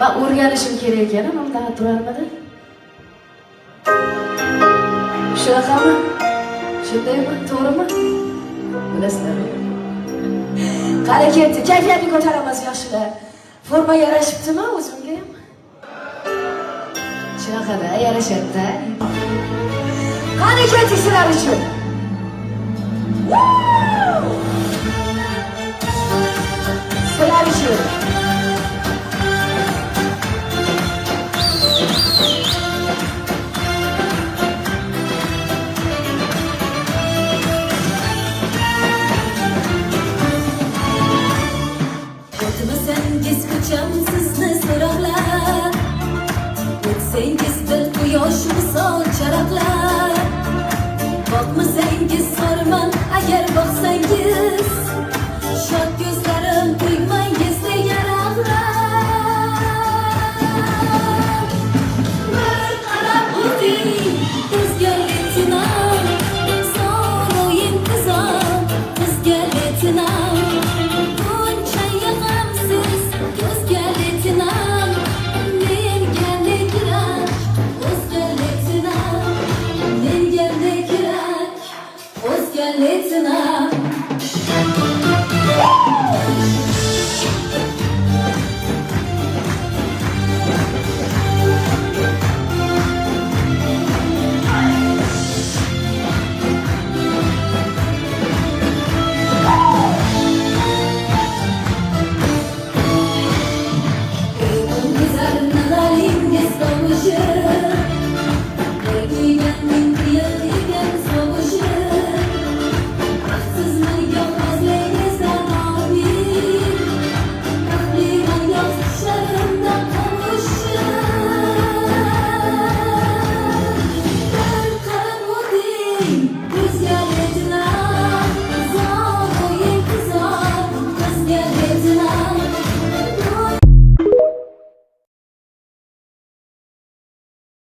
Ben o'rganishim kerak ekan, undan turarmidi? Shunaqami? Shundaymi? To'g'rimi? Bilasizlar. Qani ketdi, kayfiyatni ko'taramiz yoshlar. Forma yarashibdimi o'zimga ham? Shunaqada yarashadi-da. Qani ketdi sizlar uchun. Sizlar uchun. O'tmasangiz ko'cham sizni so'roqlar, o'tsangiz dil quyosh misol charaqlar. Boqmasangiz sorman, agar boqsangiz shod ko'zlarim tegmangizda yaraqlar. Bir qarab o'ting, bizga leytenant, solo intizom, bizga leytenant. Lieutenant.